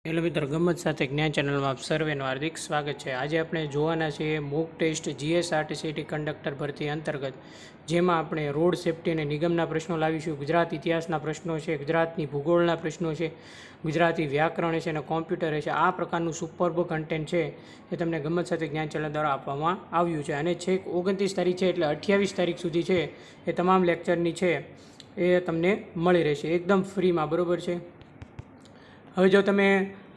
Hello મિત્રો, ગમત સાથે જ્ઞાન ચેનલમાં આપ સર્વેનું હાર્દિક સ્વાગત છે। આજે આપણે જોવાના છીએ મોક ટેસ્ટ જીએસઆરટીસી કંડક્ટર ભરતી અંતર્ગત, જેમાં આપણે રોડ સેફ્ટી અને નિગમના પ્રશ્નો લાવીશું, ગુજરાત ઇતિહાસના પ્રશ્નો છે, ગુજરાતની ભૂગોળના પ્રશ્નો છે, ગુજરાતી વ્યાકરણ છે અને કોમ્પ્યુટર છે। આ પ્રકારનું સુપર્બ કન્ટેન્ટ છે એ તમને ગમત સાથે જ્ઞાન ચેનલ દ્વારા આપવામાં આવ્યું છે અને છેક 29 તારીખ છે એટલે 28 તારીખ સુધી છે એ તમામ લેક્ચરની છે એ તમને મળી રહેશે એકદમ ફ્રીમાં, બરાબર છે। હવે જો તમે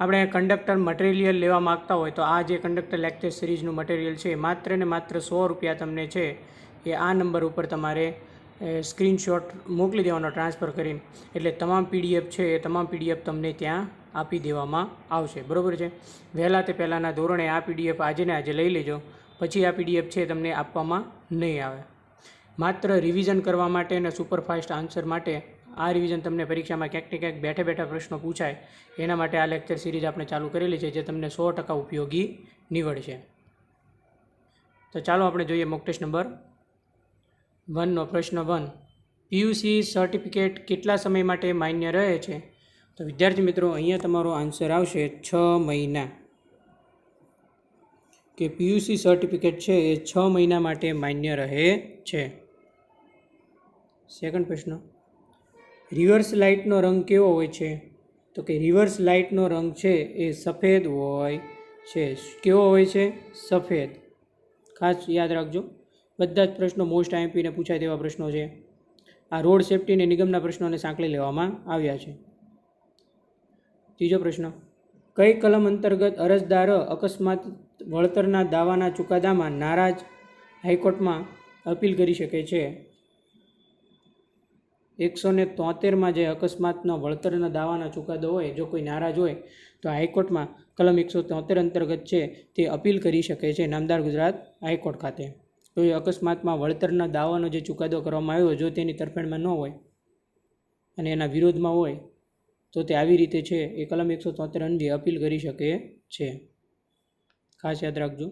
આપણે કંડક્ટર મટીરિયલ લેવા માગતા હોય તો આ જે કંડક્ટર લેક્ચર સિરીઝનું મટીરિયલ છે માત્ર ને માત્ર 100 રૂપિયા તમને છે એ આ નંબર ઉપર તમારે સ્ક્રીનશોટ મોકલી દેવાનો ટ્રાન્સફર કરીને, એટલે તમામ પીડીએફ છે એ તમામ પીડીએફ તમને ત્યાં આપી દેવામાં આવશે, બરાબર છે। વહેલા તે પહેલાંના ધોરણે આ પીડીએફ આજે ને આજે લઈ લેજો, પછી આ પીડીએફ છે તમને આપવામાં નહીં આવે। માત્ર રિવિઝન કરવા માટે અને સુપરફાસ્ટ આન્સર માટે, આ રિવિઝન તમને પરીક્ષામાં ક્યાંક ને ક્યાંક બેઠા બેઠા પ્રશ્નો પૂછાય એના માટે આ લેક્ચર સિરીઝ આપણે ચાલુ કરેલી છે, જે તમને 100% ઉપયોગી નીવડશે। તો ચાલો આપણે જોઈએ મોક ટેસ્ટ નંબર 1નો પ્રશ્ન 1। પીયુસી સર્ટિફિકેટ કેટલા સમય માટે માન્ય રહે છે? તો વિદ્યાર્થી મિત્રો, અહીંયા તમારો આન્સર આવશે 6 મહિના, કે પીયુસી સર્ટિફિકેટ છે એ 6 મહિના માટે માન્ય રહે છે। સેકન્ડ પ્રશ્ન, રિવર્સ લાઇટનો રંગ કેવો હોય છે? તો કે રિવર્સ લાઇટનો રંગ છે એ સફેદ હોય છે। કેવો હોય છે? સફેદ। ખાસ યાદ રાખજો, બધા જ પ્રશ્નો મોસ્ટ આઈએમપીને પૂછાય તેવા પ્રશ્નો છે। આ રોડ સેફ્ટી અને નિગમના પ્રશ્નોને સાંકળી લેવામાં આવ્યા છે। ત્રીજો પ્રશ્ન, કઈ કલમ અંતર્ગત અરજદાર અકસ્માત વળતરના દાવાના ચુકાદામાં નારાજ હાઈકોર્ટમાં અપીલ કરી શકે છે? 173માં જે અકસ્માતનો વળતરના દાવાના ચુકાદો હોય, જો કોઈ નારાજ હોય તો હાઈકોર્ટમાં કલમ 173 અંતર્ગત છે તે અપીલ કરી શકે છે નામદાર ગુજરાત હાઈકોર્ટ ખાતે। કોઈ અકસ્માતમાં વળતરના દાવાનો જે ચુકાદો કરવામાં આવ્યો, જો તેની તરફેણમાં ન હોય અને એના વિરોધમાં હોય તો તે આવી રીતે છે એ કલમ 173 અન્વયે અપીલ કરી શકે છે। ખાસ યાદ રાખજો।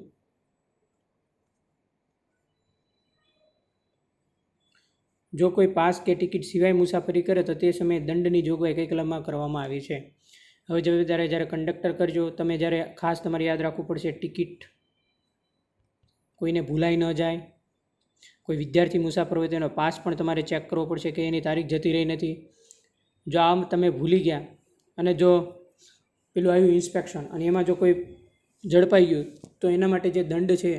જો કોઈ પાસ કે ટિકિટ સિવાય મુસાફરી કરે તો તે સમયે દંડની જોગવાઈ કઈ કલમમાં કરવામાં આવી છે? હવે જ્યારે કંડક્ટર કરજો, તમે જ્યારે ખાસ તમારે યાદ રાખવું પડશે, ટિકિટ કોઈને ભૂલાઈ ન જાય, કોઈ વિદ્યાર્થી મુસાફર હોય તેનો પાસ પણ તમારે ચેક કરવો પડશે કે એની તારીખ જતી રહી નથી। જો આમ તમે ભૂલી ગયા અને જો પેલું આવ્યું ઇન્સ્પેક્શન અને એમાં જો કોઈ ઝડપાઈ ગયું તો એના માટે જે દંડ છે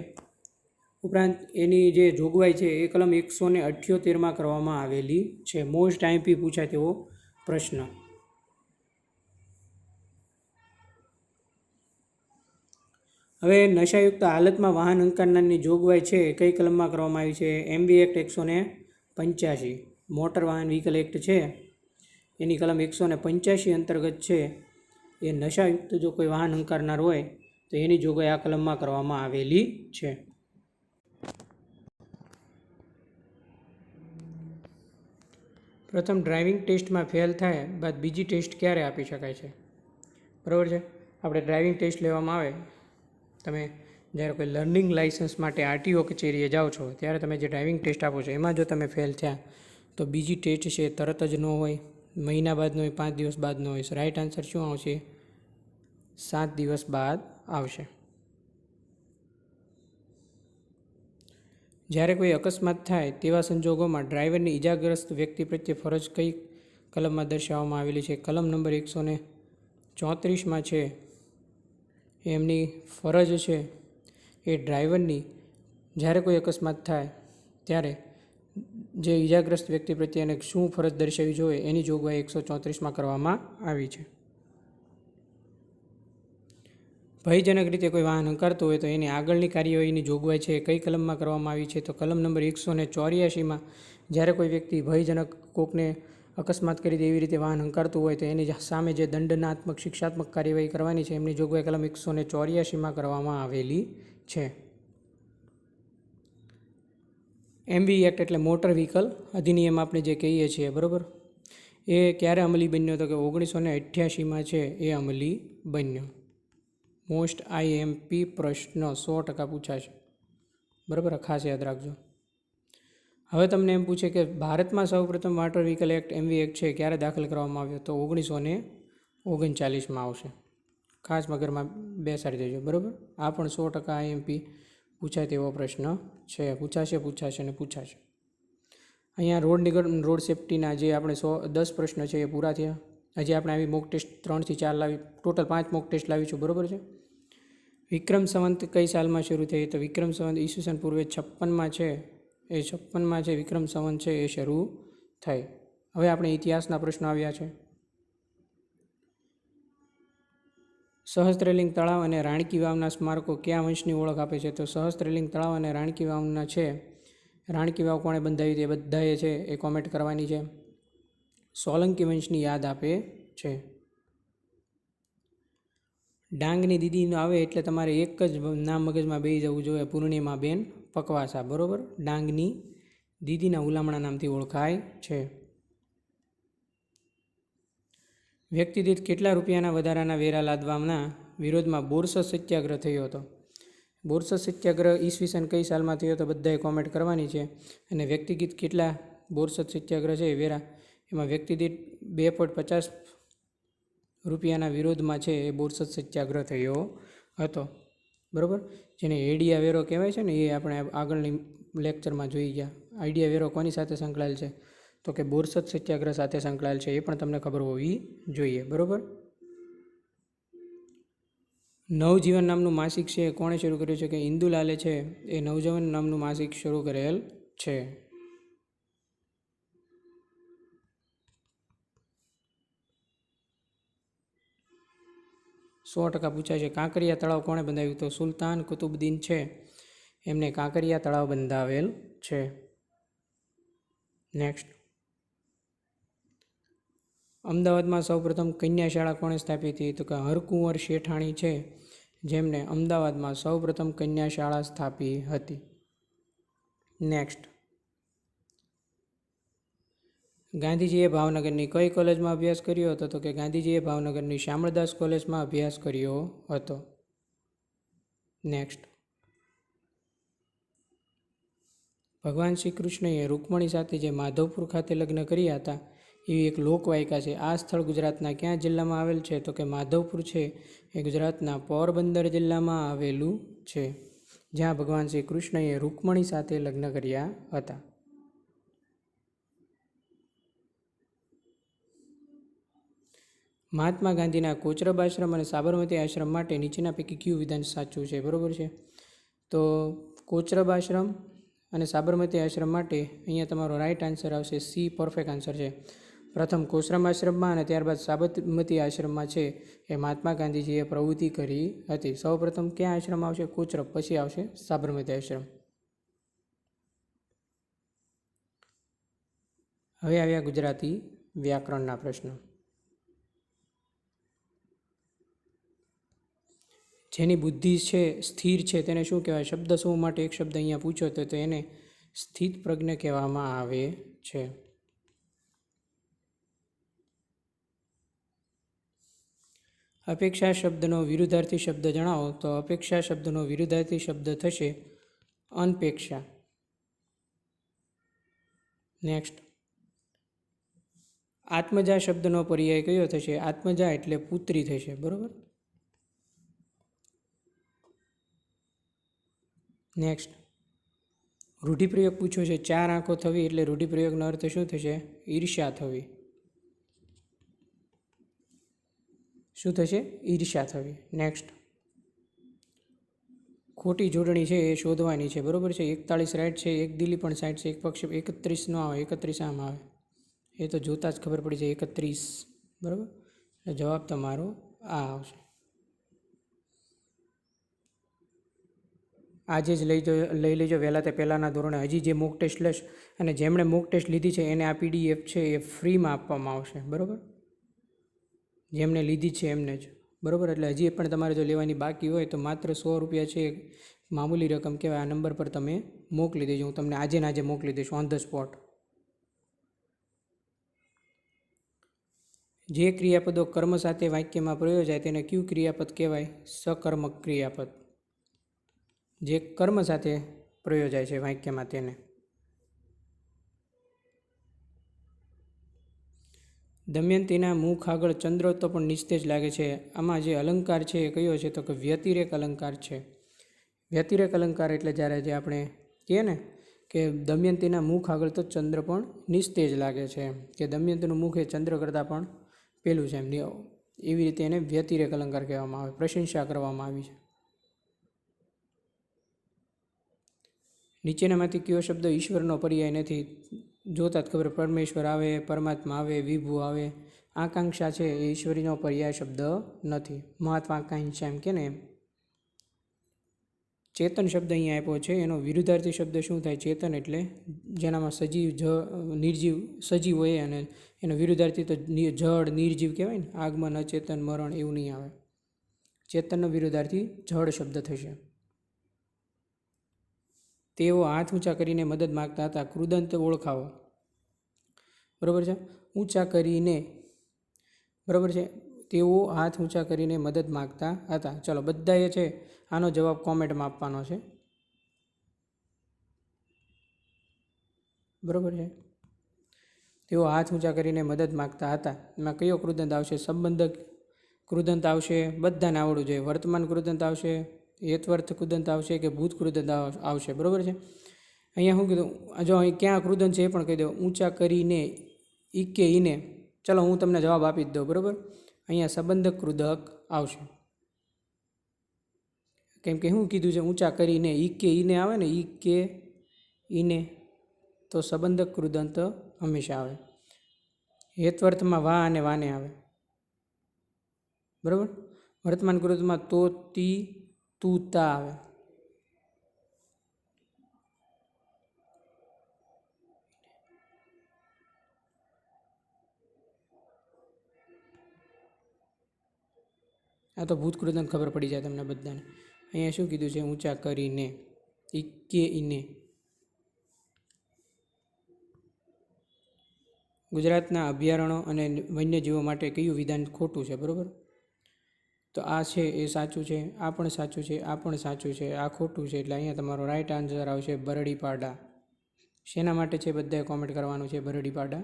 ઉપરાંત એની જે જોગવાઈ છે એ કલમ 178માં કરવામાં આવેલી છે। મોસ્ટ આઈએમપી પૂછાય તેવો પ્રશ્ન। હવે નશાયુક્ત હાલતમાં વાહન હંકારનારની જોગવાઈ છે કઈ કલમમાં કરવામાં આવી છે? એમવી એક્ટ 185, મોટર વાહન વ્હીકલ એક્ટ છે એની કલમ 185 અંતર્ગત છે એ નશાયુક્ત જો કોઈ વાહન હંકારનાર હોય તો એની જોગવાઈ આ કલમમાં કરવામાં આવેલી છે। પ્રથમ ડ્રાઇવિંગ ટેસ્ટમાં ફેલ થાય બાદ બીજી ટેસ્ટ ક્યારે આપી શકાય છે? બરાબર છે, આપણે ડ્રાઇવિંગ ટેસ્ટ લેવામાં આવે, તમે જ્યારે કોઈ લર્નિંગ લાઇસન્સ માટે આરટીઓ કચેરીએ જાઓ છો ત્યારે તમે જે ડ્રાઇવિંગ ટેસ્ટ આપો છો એમાં જો તમે ફેલ થયા તો બીજી ટેસ્ટ છે તરત જ ન હોય, મહિના બાદ ન હોય, 5 દિવસ બાદ ન હોય। રાઇટ આન્સર શું આવશે? 7 દિવસ બાદ આવશે। જ્યારે કોઈ અકસ્માત થાય તેવા સંજોગોમાં ડ્રાઈવરની ઇજાગ્રસ્ત વ્યક્તિ પ્રત્યે ફરજ કઈ કલમમાં દર્શાવવામાં આવેલી છે? કલમ નંબર 134માં છે એમની ફરજ છે એ ડ્રાઈવરની જ્યારે કોઈ અકસ્માત થાય ત્યારે જે ઇજાગ્રસ્ત વ્યક્તિ પ્રત્યે એને શું ફરજ દર્શાવવી જોઈએ એની જોગવાઈ 134માં કરવામાં આવી છે। ભયજનક રીતે કોઈ વાહન હંકારતું હોય તો એની આગળની કાર્યવાહીની જોગવાઈ છે કઈ કલમમાં કરવામાં આવી છે? તો કલમ નંબર 184માં જ્યારે કોઈ વ્યક્તિ ભયજનક કોકને અકસ્માત કરી દે એવી રીતે વાહન હંકારતું હોય તો એની સામે જે દંડનાત્મક શિક્ષાત્મક કાર્યવાહી કરવાની છે એમની જોગવાઈ કલમ 184માં કરવામાં આવેલી છે। એમવી એક્ટ એટલે મોટર વ્હીકલ અધિનિયમ આપણે જે કહીએ છીએ, બરાબર, એ ક્યારે અમલી બન્યો? તો કે 1988માં છે એ અમલી બન્યો। મોસ્ટ આઈએમપી પ્રશ્ન 100% પૂછાશે, બરાબર, ખાસ યાદ રાખજો। હવે તમને એમ પૂછે કે ભારતમાં સૌપ્રથમ motor vehicle act MV act છે ક્યારે દાખલ કરવામાં આવ્યો? તો 1939માં આવશે। ખાસ મગરમાં બેસાડી દેજો, બરાબર. આ પણ 100% આઈએમપી પૂછાય તેવો પ્રશ્ન છે. પૂછાશે અને પૂછાશે. અહીંયા રોડ સેફ્ટીના જે આપણે 10 પ્રશ્ન છે એ પૂરા થયા. હજી આપણે આવી મોક ટેસ્ટ 3 થી 4 લાવી, ટોટલ 5 મોક ટેસ્ટ લાવીશું, બરાબર છે. વિક્રમ સંવંત કઈ સાલમાં શરૂ થઈ? તો વિક્રમ સંવંત ઈસવીસન પૂર્વે 56માં છે. એ 56માં છે વિક્રમ સંવંત છે એ શરૂ થઈ. હવે આપણે ઇતિહાસના પ્રશ્નો આવ્યા છે. સહસ્ત્રલિંગ તળાવ અને રાણકી વાવના સ્મારકો કયા વંશની ઓળખ આપે છે? તો સહસ્ત્રલિંગ તળાવ અને રાણકી વાવના છે. રાણકી વાવ કોણે બંધાવી? તે બધાએ છે એ કોમેન્ટ કરવાની છે. સોલંકી વંશની યાદ આપે છે. ડાંગની દીદી આવે એટલે તમારે એક જ નામ મગજમાં બેસી જવું જોઈએ, પૂર્ણિમાબેન પકવાસા, બરાબર. ડાંગની દીદીના હુલામણા નામથી ઓળખાય છે. વ્યક્તિ દીઠ કેટલા રૂપિયાના વધારાના વેરા લાદવાના વિરોધમાં બોરસદ સત્યાગ્રહ થયો હતો? બોરસદ સત્યાગ્રહ ઈસવીસન કઈ સાલમાં થયો હતો? બધાએ કોમેન્ટ કરવાની છે. અને વ્યક્તિગત કેટલા બોરસદ સત્યાગ્રહ છે વેરા, એમાં વ્યક્તિ દીઠ 2.50 રૂપિયાના વિરોધમાં છે એ બોરસદ સત્યાગ્રહ થયો હતો, બરાબર. જેને એડિયા વેરો કહેવાય છે ને, એ આપણે આગળની લેક્ચરમાં જોઈ ગયા. આઈડિયા વેરો કોની સાથે સંકળાયેલ છે? તો કે બોરસદ સત્યાગ્રહ સાથે સંકળાયેલ છે. એ પણ તમને ખબર હોવી જોઈએ, બરાબર. નવજીવન નામનું માસિક છે કોણે શરૂ કર્યું છે? કે ઇન્દુલાલે છે એ નવજીવન નામનું માસિક શરૂ કરેલ છે. 100% પૂછાય છે. કાંકરિયા તળાવ કોણે બંધાવ્યું? તો સુલતાન કુતુબુદ્દીન છે એમને કાંકરિયા તળાવ બંધાવેલ છે. નેક્સ્ટ, અમદાવાદમાં સૌપ્રથમ કન્યા શાળા કોણે સ્થાપી હતી? તો કે હરકુંવર શેઠાણી છે જેમણે અમદાવાદમાં સૌપ્રથમ કન્યા શાળા સ્થાપી હતી. નેક્સ્ટ, ગાંધીજીએ ભાવનગરની કઈ કોલેજમાં અભ્યાસ કર્યો હતો? તો કે ગાંધીજીએ ભાવનગરની શામળદાસ કોલેજમાં અભ્યાસ કર્યો હતો. નેક્સ્ટ, ભગવાન શ્રી કૃષ્ણએ રૂકમણી સાથે જે માધવપુર ખાતે લગ્ન કર્યા હતા એવી એક લોકવાયકા છે. આ સ્થળ ગુજરાતના કયા જિલ્લામાં આવેલ છે? તો કે માધવપુર છે એ ગુજરાતના પોરબંદર જિલ્લામાં આવેલું છે, જ્યાં ભગવાન શ્રી કૃષ્ણએ રૂકમણી સાથે લગ્ન કર્યા હતા. મહાત્મા ગાંધીના કોચરબ આશ્રમ અને સાબરમતી આશ્રમ માટે નીચેના પૈકી કયું વિધાન સાચું છે? બરાબર છે. તો કોચરબ આશ્રમ અને સાબરમતી આશ્રમ માટે અહીંયા તમારો રાઈટ આન્સર આવશે સી, પરફેક્ટ આન્સર છે. પ્રથમ કોચરબ આશ્રમમાં અને ત્યારબાદ સાબરમતી આશ્રમમાં છે એ મહાત્મા ગાંધીજીએ પ્રવૃત્તિ કરી હતી. સૌપ્રથમ ક્યાં આશ્રમ આવશે? કોચરબ, પછી આવશે સાબરમતી આશ્રમ. હવે આવ્યા ગુજરાતી વ્યાકરણના પ્રશ્નો. જેની બુદ્ધિ છે સ્થિર છે તેને શું કહેવાય? શબ્દ સમૂહ માટે એક શબ્દ અહીંયા પૂછો તો એને સ્થિત પ્રજ્ઞ કહેવામાં આવે છે. અપેક્ષા શબ્દનો વિરુદ્ધાર્થી શબ્દ જણાવો. તો અપેક્ષા શબ્દનો વિરુદ્ધાર્થી શબ્દ થશે અનપેક્ષા. નેક્સ્ટ, આત્મજા શબ્દનો પર્યાય કયો થશે? આત્મજા એટલે પુત્રી થશે, બરાબર. નેક્સ્ટ, રૂઢિપ્રયોગ પૂછ્યો છે 4 આંખો થવી એટલે રૂઢિપ્રયોગનો અર્થ શું થશે? ઈર્ષ્યા થવી. શું થશે? ઈર્ષ્યા થવી. નેક્સ્ટ, ખોટી જોડણી છે એ શોધવાની છે, બરાબર છે. 41 રાઈટ છે, એક દિલ્હી પણ સાઈડ છે, એક પક્ષ 31 નો આવે, 31 આમ આવે. એ તો જોતા જ ખબર પડી જાય 31, બરાબર. જવાબ તમારો આ આવશે. આજે જ લઈ લેજો વહેલા તે પહેલાંના ધોરણે. હજી જે મોક ટેસ્ટ લેશ અને જેમણે મોક ટેસ્ટ લીધી છે એને આ PDF છે એ ફ્રીમાં આપવામાં આવશે, બરાબર. જેમને લીધી છે એમને જ, બરાબર. એટલે હજી પણ તમારે જો લેવાની બાકી હોય તો માત્ર 100 રૂપિયા છે, મામૂલી રકમ કહેવાય. આ નંબર પર તમે મોકલી દેજો, હું તમને આજે ને આજે મોકલી દઈશ ઓન ધ સ્પોટ. જે ક્રિયાપદો કર્મ સાથે વાક્યમાં પ્રયોજાય તેને કયું ક્રિયાપદ કહેવાય? સકર્મક ક્રિયાપદ. જે કર્મ સાથે પ્રયોજાય છે વાક્યમાં તેને. દમયંતીના મુખ આગળ ચંદ્ર તો પણ નિસ્તેજ લાગે છે. આમાં જે અલંકાર છે એ કયો છે? તો કે વ્યતિરેક અલંકાર છે. વ્યતિરેક અલંકાર એટલે જ્યારે જે આપણે કહીએ ને કે દમયંતીના મુખ આગળ તો ચંદ્ર પણ નિસ્તેજ લાગે છે, કે દમયંતીનું મુખ એ ચંદ્ર કરતાં પણ પેલું છે એમ, એવી રીતે એને વ્યતિરેક અલંકાર કહેવામાં આવે, પ્રશંસા કરવામાં આવી છે. નીચેનામાંથી કયો શબ્દ ઈશ્વરનો પર્યાય નથી? જોતા જ ખબર, પરમેશ્વર આવે, પરમાત્મા આવે, વિભુ આવે. આકાંક્ષા છે એ ઈશ્વરીનો પર્યાય શબ્દ નથી. મહત્વાકાંક્ષા એમ કે ને એમ. ચેતન શબ્દ અહીંયા આપ્યો છે, એનો વિરુદ્ધાર્થી શબ્દ શું થાય? ચેતન એટલે જેનામાં સજીવ નિર્જીવ સજીવ હોય, અને એનો વિરુદ્ધાર્થી તો જડ નિર્જીવ કહેવાય ને. આગમન, અચેતન, મરણ એવું નહીં આવે. ચેતનનો વિરુદ્ધાર્થી જડ શબ્દ થશે. તેઓ હાથ ઊંચા કરીને મદદ માગતા હતા. કૃદંત ઓળખાવો. બરાબર છે. ઊંચા કરીને, બરાબર છે. તેઓ હાથ ઊંચા કરીને મદદ માગતા હતા. ચલો, બધાએ છે આનો જવાબ કોમેન્ટમાં આપવાનો છે. બરાબર છે. તેઓ હાથ ઊંચા કરીને મદદ માગતા હતા. એમાં કયો કૃદંત આવશે? સંબંધક કૃદંત આવશે. બધાને આવડવું જોઈએ. વર્તમાન કૃદંત આવશે, હેત્વર્થ કૃદંત આવશે કે ભૂત કૃદંત આવશે. બરાબર છે. અહીંયા શું કીધું? જો અહીં ક્યાં કૃદંત છે એ પણ કહી દો. ઊંચા કરીને, ઈકે ઈને. ચલો, હું તમને જવાબ આપી જ દઉં. બરાબર. અહીંયા સંબંધક કૃદક આવશે. કેમ કે શું કીધું છે? ઊંચા કરીને. ઈકે ઈને આવે ને, ઈકે ઈને, તો સંબંધક કૃદંત હંમેશા આવે. હેત્વર્થમાં વા અને વાને આવે. બરાબર. વર્તમાન કૃદંતમાં તો, તી, તું, તા આવે. આ તો ભૂત કૃદંત ખબર પડી જાય તમને બધાને. અહીંયા શું કીધું છે? ઊંચા કરીને, ઈકે ઈને. ગુજરાતના અભયારણ્યો અને વન્યજીવો માટે કયું વિધાન ખોટું છે? બરાબર. તો આ છે એ સાચું છે, આ પણ સાચું છે, આ પણ સાચું છે, આ ખોટું છે. એટલે અહીંયા તમારો રાઈટ આન્સર આવશે બરડીપાડા. શેના માટે છે બધાએ કોમેન્ટ કરવાનું છે બરડીપાડા.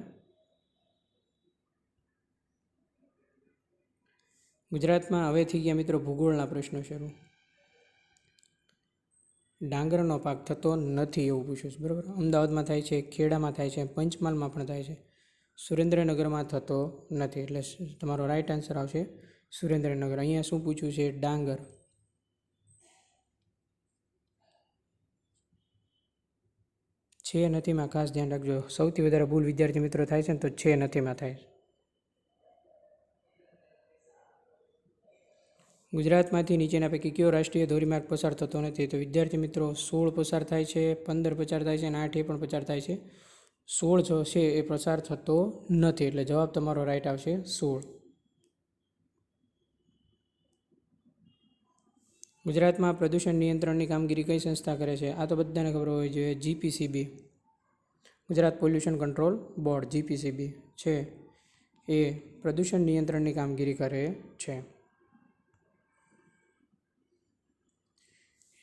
ગુજરાતમાં હવે થઈ ગયા મિત્રો ભૂગોળના પ્રશ્નો શરૂ. ડાંગરનો પાક થતો નથી એવું પૂછ્યું છે. બરાબર. અમદાવાદમાં થાય છે, ખેડામાં થાય છે, પંચમહાલમાં પણ થાય છે. સુરેન્દ્રનગરમાં થતો નથી. એટલે તમારો રાઈટ આન્સર આવશે સુરેન્દ્રનગર. અહીંયા શું પૂછ્યું છે? ડાંગર. છે નથીમાં ખાસ ધ્યાન રાખજો. સૌથી વધારે ભૂલ વિદ્યાર્થી મિત્રો થાય છે ને તો છે નથીમાં થાય છે. ગુજરાતમાંથી નીચેના પૈકી કયો રાષ્ટ્રીય ધોરીમાર્ગ પસાર થતો નથી? તો વિદ્યાર્થી મિત્રો 16 પસાર થાય છે, 15 પસાર થાય છે અને 8 પણ પસાર થાય છે. 16 જો છે એ પસાર થતો નથી. એટલે જવાબ તમારો રાઈટ આવશે 16. ગુજરાતમાં પ્રદૂષણ નિયંત્રણની કામગીરી કઈ સંસ્થા કરે છે? આ તો બધાને ખબર હોવી જોઈએ. GPCB, Gujarat pollution control board, GPCB છે એ પ્રદૂષણ નિયંત્રણની કામગીરી કરે છે.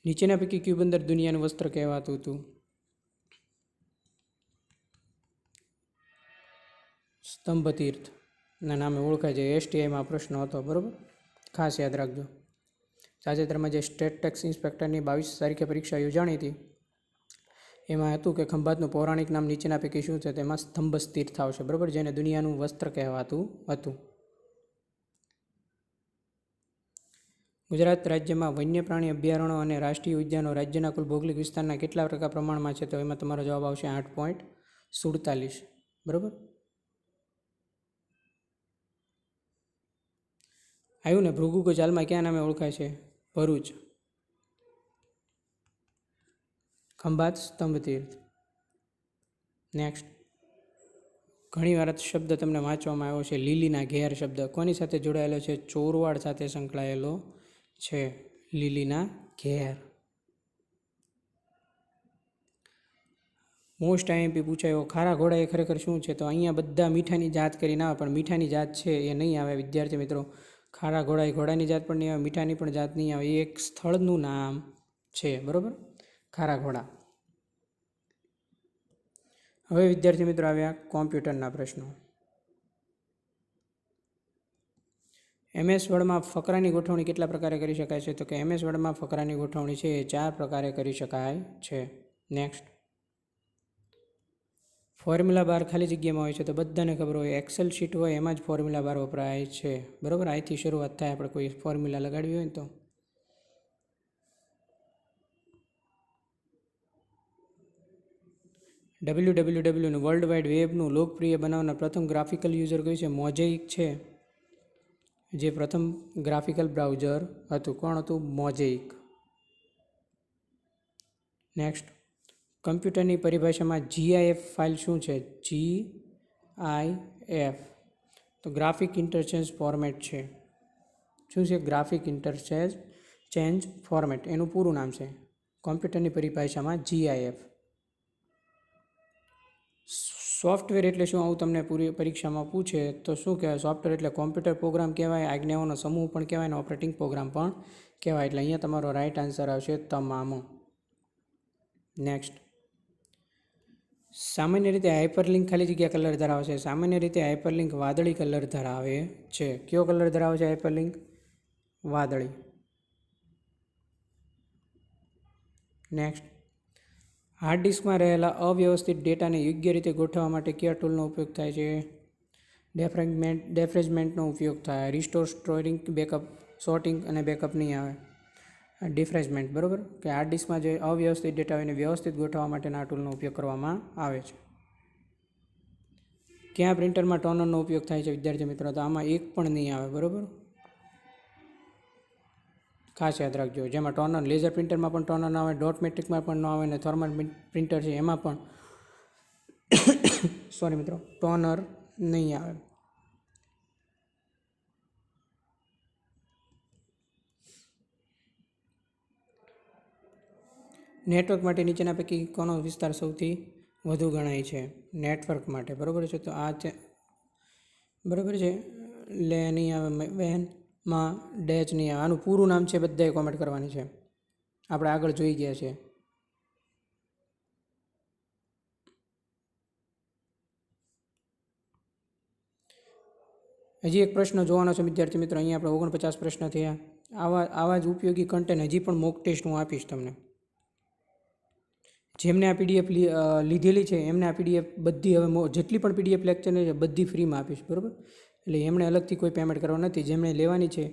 નીચેના પૈકી કયું બંદર દુનિયાનું વસ્ત્ર કહેવાતું હતું? સ્તંભતીર્થના નામે ઓળખાય છે. એસટીઆઈમાં પ્રશ્ન હતો. બરાબર, ખાસ યાદ રાખજો. તાજેતરમાં જે સ્ટેટ ટેક્સ ઇન્સ્પેક્ટરની 22 તારીખે પરીક્ષા યોજાણી હતી એમાં હતું કે ખંભાતનું પૌરાણિક નામ નીચેના પૈકી શું છે? તેમાં સ્તંભતીર્થ આવશે. બરાબર, જેને દુનિયાનું વસ્ત્ર કહેવાતું હતું. ગુજરાત રાજ્યમાં વન્ય પ્રાણી અભયારણ્યો અને રાષ્ટ્રીય ઉદ્યાનો રાજ્યના કુલ ભૌગોલિક વિસ્તારના કેટલા ટકા પ્રમાણમાં છે? તો એમાં તમારો જવાબ આવશે 8.47. બરાબર, આવ્યું ને? ભૃગુ જાલમાં ક્યાં નામે ઓળખાય છે? ભરૂચ. ખંભાત સ્તંભતીર્થ. નેક્સ્ટ, ઘણીવાર શબ્દ તમને વાંચવામાં આવ્યો છે લીલીના ઘેર શબ્દ. કોની સાથે જોડાયેલો છે? ચોરવાડ સાથે સંકળાયેલો છે. લીલીના ઘેર. મોસ્ટ આઈએમપી પૂછાયો ખારા ઘોડા એ ખરેખર શું છે? તો અહીંયા બધા મીઠાની જાત કરીને આવે, પણ મીઠાની જાત છે એ નહીં આવે વિદ્યાર્થી મિત્રો. ખારા ઘોડા એ ઘોડાની જાત પણ નહીં આવે, મીઠાની પણ જાત નહીં આવે. એ એક સ્થળનું નામ છે. બરાબર, ખારા ઘોડા. હવે વિદ્યાર્થી મિત્રો આવ્યા કોમ્પ્યુટરના પ્રશ્નો. MS વર્ડમાં ફકરાની ગોઠવણી કેટલા પ્રકારે કરી શકાય છે? તો કે MS વર્ડમાં ફકરાની ગોઠવણી છે એ 4 પ્રકારે કરી શકાય છે. નેક્સ્ટ, ફોર્મ્યુલા બાર ખાલી જગ્યામાં હોય છે તો બધાને ખબર હોય એક્સેલ શીટ હોય એમાં જ ફોર્મ્યુલા બાર વપરાય છે. બરાબર, અહીંથી શરૂઆત થાય આપણે કોઈ ફોર્મ્યુલા લગાડવી હોય ને તો. wwwનું વર્લ્ડ વાઇડ વેબનું લોકપ્રિય બનાવનાર પ્રથમ ગ્રાફિકલ યુઝર કયું છે? મોઝેઇક છે, જે પ્રથમ ગ્રાફિકલ બ્રાઉઝર હતું. કોણ હતું? મોઝેઇક. નેક્સ્ટ, કમ્પ્યુટરની પરિભાષામાં GIF ફાઇલ શું છે? GIF તો ગ્રાફિક ઇન્ટરચેન્જ ફોર્મેટ છે. શું છે? ગ્રાફિક ઇન્ટરચેન્જ ફોર્મેટ એનું પૂરું નામ છે કમ્પ્યુટરની પરિભાષામાં GIF. સોફ્ટવેર એટલે શું? આવું તમને પૂરી પરીક્ષામાં પૂછે તો શું કહેવાય? સોફ્ટવેર એટલે કોમ્પ્યુટર પ્રોગ્રામ કહેવાય, આજ્ઞાઓનો સમૂહ પણ કહેવાય અને ઓપરેટિંગ પ્રોગ્રામ પણ કહેવાય. એટલે અહીંયા તમારો રાઇટ આન્સર આવશે તમામ. નેક્સ્ટ, સામાન્ય રીતે હાઇપરલિંક ખાલી જગ્યા કલર ધરાવે છે. સામાન્ય રીતે હાઇપરલિંક વાદળી કલર ધરાવે છે. કયો કલર ધરાવે છે હાઇપરલિંક? વાદળી. નેક્સ્ટ, હાર્ડ ડિસ્કમાં રહેલા અવ્યવસ્થિત ડેટાને યોગ્ય રીતે ગોઠવવા માટે કયા ટૂલનો ઉપયોગ થાય છે? ડેફ્રેજમેન્ટનો ઉપયોગ થાય. રિસ્ટોર, સ્ટોરિંગ, બેકઅપ, સોર્ટિંગ અને બેકઅપ નહીં આવે. ડિફ્રેજમેન્ટ. બરાબર, કે હાર્ડ ડિસ્કમાં જે અવ્યવસ્થિત ડેટા હોય એને વ્યવસ્થિત ગોઠવવા માટેના આ ટૂલનો ઉપયોગ કરવામાં આવે છે. ક્યાં પ્રિન્ટરમાં ટોનરનો ઉપયોગ થાય છે વિદ્યાર્થી મિત્રો? તો આમાં એક પણ નહીં આવે. બરાબર, ખાસ યાદ રાખજો. જેમાં ટોનર, લેઝર પ્રિન્ટરમાં પણ ટોનર ના આવે, ડોટ મેટ્રિકમાં પણ ન આવે અને થર્મલ પ્રિન્ટર છે એમાં પણ સોરી મિત્રો, ટોનર નહીં આવે. નેટવર્ક માટે નીચેના પૈકી કોનો વિસ્તાર સૌથી વધુ ગણાય છે? નેટવર્ક માટે. બરાબર છે, તો આ છે. બરાબર છે, લે નહીં આવે, વેનમાં ડેચ નહીં આવે. આનું પૂરું નામ છે બધાએ કોમેન્ટ કરવાની છે. આપણે આગળ જોઈ ગયા છે. હજી એક પ્રશ્ન જોવાનો છે વિદ્યાર્થી મિત્રો. અહીંયા આપણે 49 પ્રશ્ન થયા. આવા જ ઉપયોગી કન્ટેન્ટ હજી પણ મોક ટેસ્ટ હું આપીશ તમને. જેમને આ PDF લીધેલી છે એમને આ PDF બધી હવે જેટલી પણ PDF લેક્ચરની છે બધી ફ્રીમાં આપીશ. બરાબર, એટલે એમણે અલગથી કોઈ પેમેન્ટ કરવા નથી. જેમણે લેવાની છે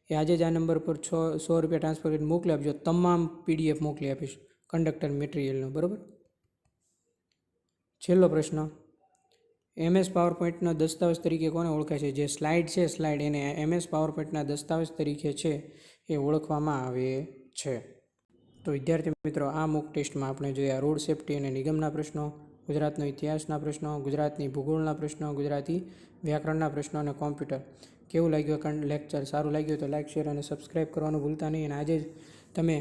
એ આજે જ આ નંબર પર 100 રૂપિયા ટ્રાન્સફર કરીને મોકલી આપજો. તમામ PDF મોકલી આપીશ કંડક્ટર મટીરિયલનો. બરાબર, છેલ્લો પ્રશ્ન, MS પાવરપોઈન્ટના દસ્તાવેજ તરીકે કોને ઓળખાય છે? જે સ્લાઇડ છે, સ્લાઇડ એને MS પાવરપોઈન્ટના દસ્તાવેજ તરીકે છે એ ઓળખવામાં આવે છે. તો વિદ્યાર્થી મિત્રો, આ મોક ટેસ્ટમાં આપણે જોયા રોડ સેફ્ટી અને નિગમના પ્રશ્નો, ગુજરાતનો ઇતિહાસના પ્રશ્નો, ગુજરાતની ભૂગોળના પ્રશ્નો, ગુજરાતી વ્યાકરણના પ્રશ્નો અને કોમ્પ્યુટર. કેવું લાગ્યું લેક્ચર? સારું લાગ્યું તો લાઇક, શેર અને સબસ્ક્રાઈબ કરવાનું ભૂલતા નહીં. અને આજે જ તમે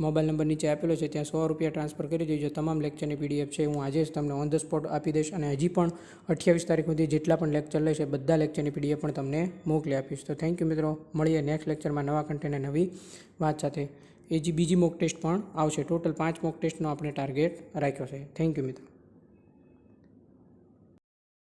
મોબાઈલ નંબર નીચે આપેલો છે ત્યાં 100 રૂપિયા ટ્રાન્સફર કરી દેજો. તમામ લેક્ચરની PDF છે હું આજે જ તમને ઓન ધ સ્પોટ આપી દઈશ. અને હજી પણ 28 તારીખ સુધી જેટલા પણ લેક્ચર લેશે બધા લેક્ચરની PDF પણ તમને મોકલી આપીશ. તો થેન્ક યુ મિત્રો. મળીએ નેક્સ્ટ લેક્ચરમાં નવા કન્ટેન્ટ અને નવી વાત સાથે. બીજી મોક ટેસ્ટ પણ આવશે. ટોટલ 5 મોક ટેસ્ટનો આપણે ટાર્ગેટ રાખ્યો છે. થેન્ક યુ મિત્રો.